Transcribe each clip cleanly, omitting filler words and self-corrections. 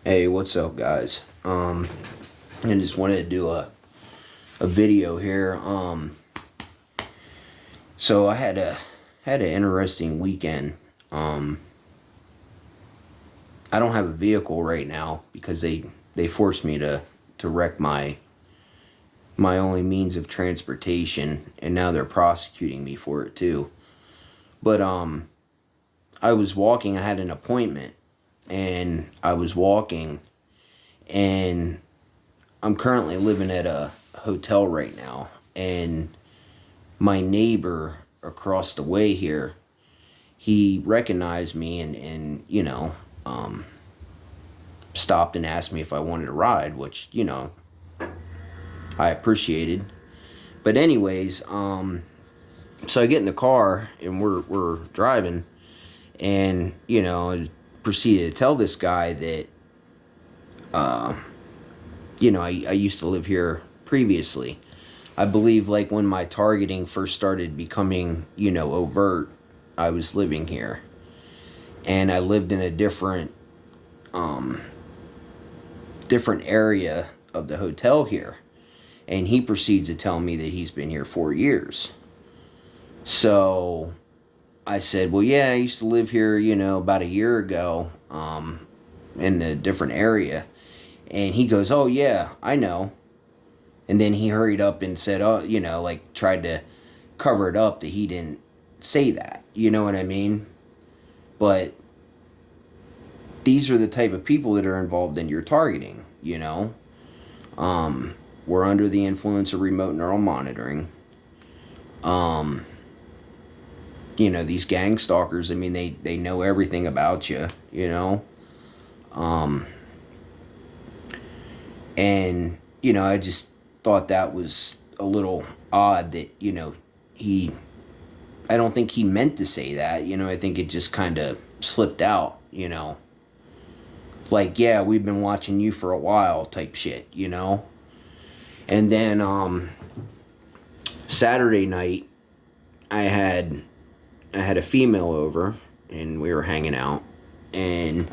Hey, what's up, guys? I just wanted to do a video here. So I had an interesting weekend. I don't have a vehicle right now because they forced me to wreck my only means of transportation, and now they're prosecuting me for it too. But I was walking. I had an appointment, and I was walking, and I'm currently living at a hotel right now, and my neighbor across the way here, he recognized me and stopped and asked me if I wanted a ride, which, I appreciated. But anyways, so I get in the car and we're driving, and I proceeded to tell this guy that I used to live here previously. I believe, like, when my targeting first started becoming, overt, I was living here. And I lived in a different area of the hotel here. And he proceeds to tell me that he's been here 4 years. So I said, well, yeah, I used to live here, about a year ago, in a different area. And he goes, oh, yeah, I know. And then he hurried up and said, oh, like, tried to cover it up that he didn't say that. You know what I mean? But these are the type of people that are involved in your targeting, We're under the influence of remote neural monitoring. These gang stalkers, I mean, they know everything about you, And, I just thought that was a little odd that, I don't think he meant to say that, I think it just kind of slipped out, Like, yeah, we've been watching you for a while type shit, And then, Saturday night, I had a female over, and we were hanging out, and,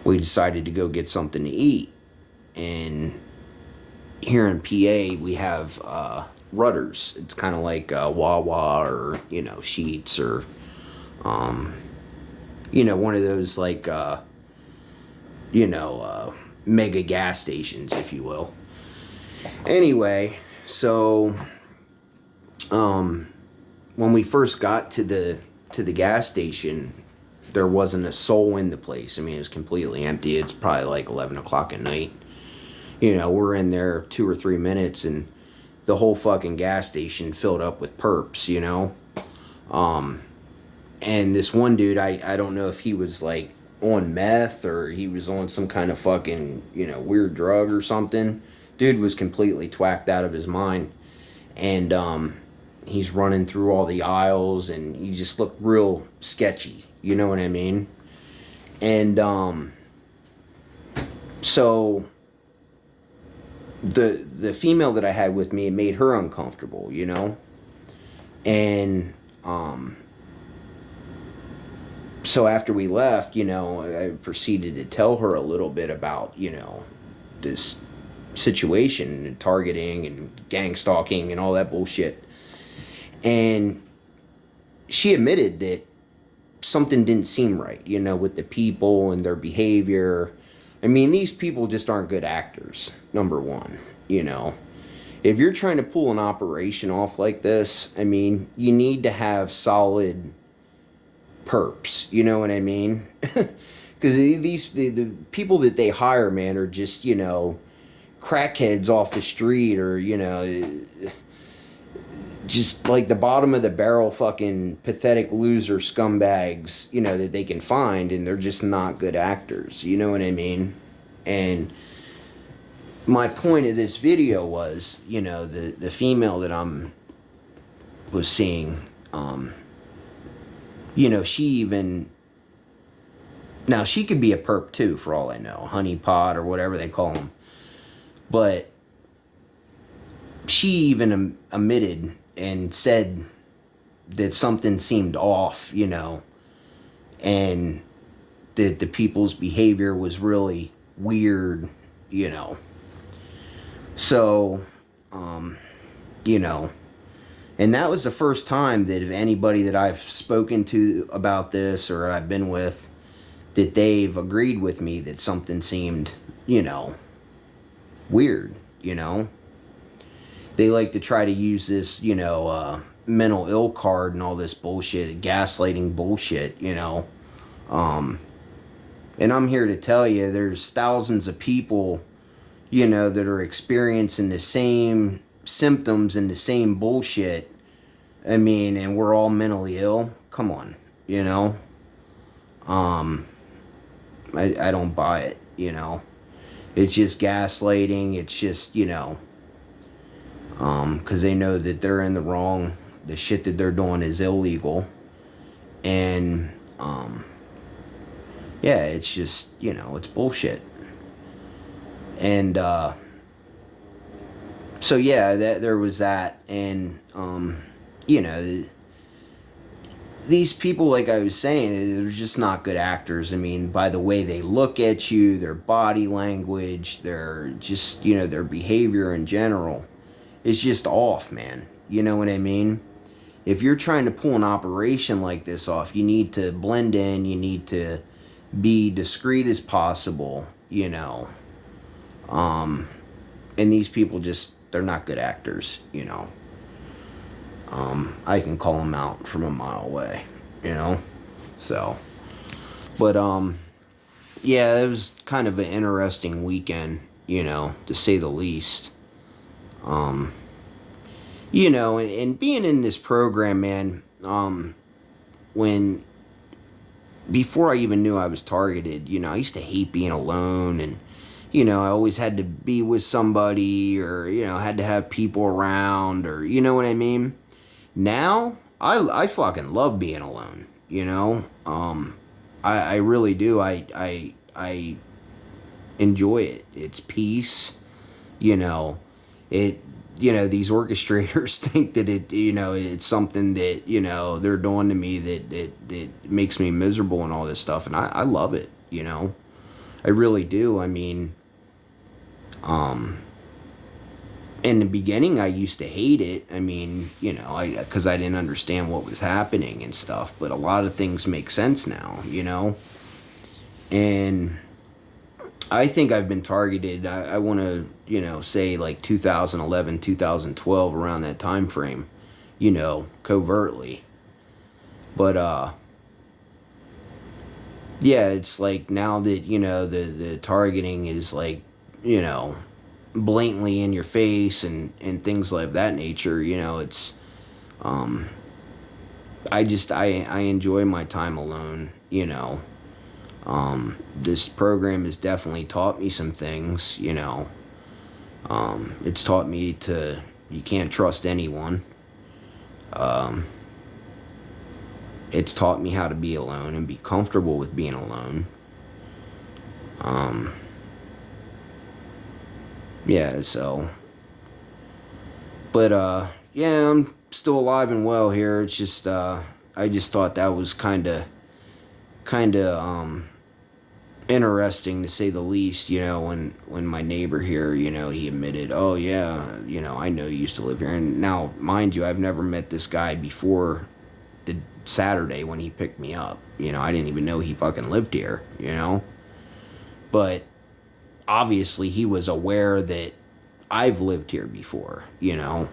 we decided to go get something to eat. And here in PA, we have Rudders. It's kind of like Wawa or, Sheetz or, one of those, like, mega gas stations, if you will. Anyway, so when we first got to the gas station, there wasn't a soul in the place. I mean, it was completely empty. It's probably like 11 o'clock at night. We're in there 2 or 3 minutes, and the whole fucking gas station filled up with perps, And this one dude, I don't know if he was, like, on meth or he was on some kind of fucking, weird drug or something. Dude was completely twacked out of his mind. And he's running through all the aisles, and he just looked real sketchy. You know what I mean? And so the female that I had with me, it made her uncomfortable, And so after we left, I proceeded to tell her a little bit about, this situation and targeting and gang stalking and all that bullshit. And she admitted that something didn't seem right, with the people and their behavior. I mean, these people just aren't good actors, number one, If you're trying to pull an operation off like this, I mean, you need to have solid perps, you know what I mean? Because the people that they hire, man, are just, crackheads off the street, or, just like the bottom of the barrel fucking pathetic loser scumbags, that they can find, and they're just not good actors, you know what I mean? And my point of this video was, the female that was seeing, she even, now she could be a perp too, for all I know, honeypot or whatever they call them, but she even admitted and said that something seemed off, and that the people's behavior was really weird, you know. So, you know, and that was the first time that if anybody that I've spoken to about this or I've been with, that they've agreed with me that something seemed, you know, weird, you know. They like to try to use this, you know, mental ill card and all this bullshit, gaslighting bullshit, you know. And I'm here to tell you, there's thousands of people, you know, that are experiencing the same symptoms and the same bullshit. I mean, and we're all mentally ill. Come on, you know. I don't buy it, you know. It's just gaslighting. It's just, you know, because they know that they're in the wrong. The shit that they're doing is illegal. And, yeah, it's just, you know, it's bullshit. And, so yeah, there was that. And, you know, these people, like I was saying, they're just not good actors. I mean, by the way they look at you, their body language, their just, you know, their behavior in general is just off, man. You know what I mean? If you're trying to pull an operation like this off, you need to blend in, you need to be discreet as possible, you know. And these people just, they're not good actors, you know. I can call them out from a mile away, you know. So, but yeah, it was kind of an interesting weekend, you know, to say the least. You know, and being in this program, man, when before I even knew I was targeted, you know, I used to hate being alone, and you know, I always had to be with somebody, or you know, had to have people around, or you know what I mean. Now, I fucking love being alone, you know. I really do. I enjoy it. It's peace, you know. It, you know, these orchestrators think that it, you know, it's something that, you know, they're doing to me that makes me miserable and all this stuff, and I love it, you know. I really do. I mean, in the beginning, I used to hate it. I mean, you know, because I didn't understand what was happening and stuff. But a lot of things make sense now, you know. And I think I've been targeted. I want to, you know, say like 2011, 2012, around that time frame, you know, covertly. But yeah, it's like now that, you know, the targeting is like, you know, blatantly in your face and things like that nature, you know. It's I enjoy my time alone, you know. This program has definitely taught me some things, you know. It's taught me you can't trust anyone. It's taught me how to be alone and be comfortable with being alone. Yeah, so, but yeah, I'm still alive and well here. It's just I just thought that was kind of interesting, to say the least, you know. When my neighbor here, you know, he admitted, oh yeah, you know, I know you used to live here. And now, mind you, I've never met this guy before the Saturday when he picked me up. You know, I didn't even know he fucking lived here, you know. But obviously he was aware that I've lived here before, you know.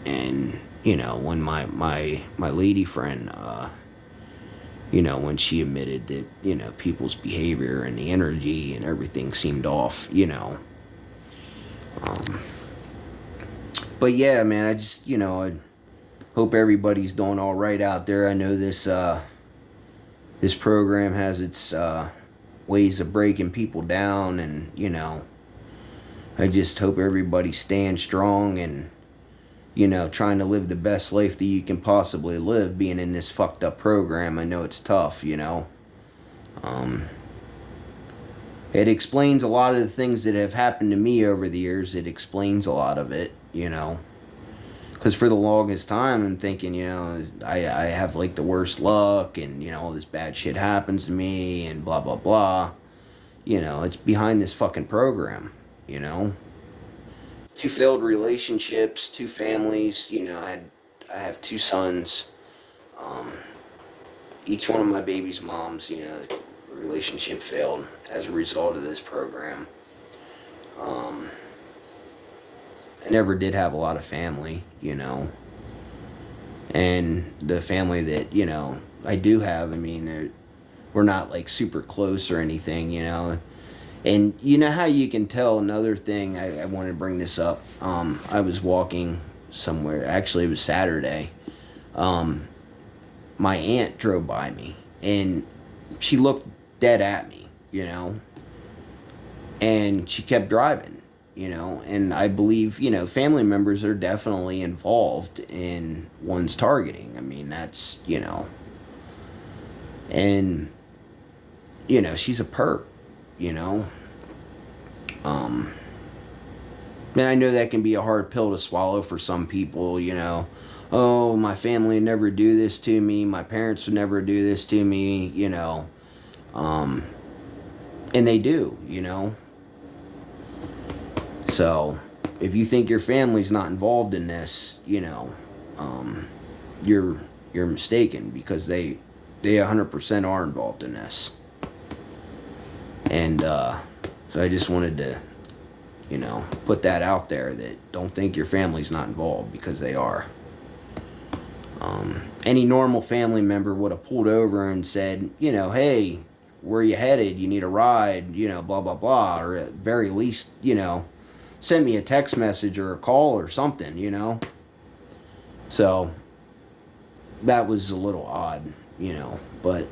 And you know, when my lady friend, you know, when she admitted that, you know, people's behavior and the energy and everything seemed off, you know. But yeah, man, I just, you know, I hope everybody's doing all right out there. I know this program has its ways of breaking people down, and you know, I just hope everybody's staying strong and, you know, trying to live the best life that you can possibly live, being in this fucked up program. I know it's tough, you know. It explains a lot of the things that have happened to me over the years. It explains a lot of it, you know. Because for the longest time, I'm thinking, I have like the worst luck, and all this bad shit happens to me, and blah blah blah. It's behind this fucking program. You know, two failed relationships, two families. I have two sons. Um, each one of my baby's moms, the relationship failed as a result of this program. Um, I never did have a lot of family. And the family that, I do have, I mean, we're not like super close or anything. And you know how you can tell, another thing, I wanted to bring this up. I was walking somewhere, actually, it was Saturday. My aunt drove by me, and she looked dead at me. And she kept driving. And I believe, family members are definitely involved in one's targeting. I mean, and, she's a perp, you know. And I know that can be a hard pill to swallow for some people. Oh, my family would never do this to me, my parents would never do this to me. Um, and they do. So, if you think your family's not involved in this, um, you're mistaken, because they 100% are involved in this. And so I just wanted to, put that out there, that don't think your family's not involved, because they are. Any normal family member would have pulled over and said, hey, where you headed? You need a ride, blah, blah, blah. Or at very least, send me a text message or a call or something. So that was a little odd, but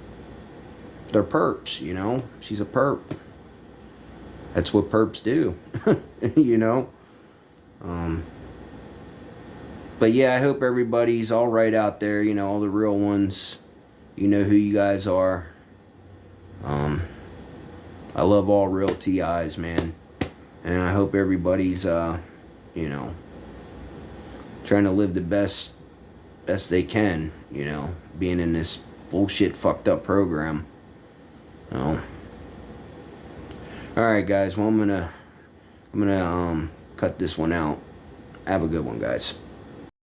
they're perps, she's a perp. That's what perps do, But yeah, I hope everybody's all right out there, all the real ones. You know who you guys are. I love all real TIs, man. And I hope everybody's, trying to live the best they can, being in this bullshit fucked up program. Alright, guys, well, I'm gonna cut this one out. Have a good one, guys.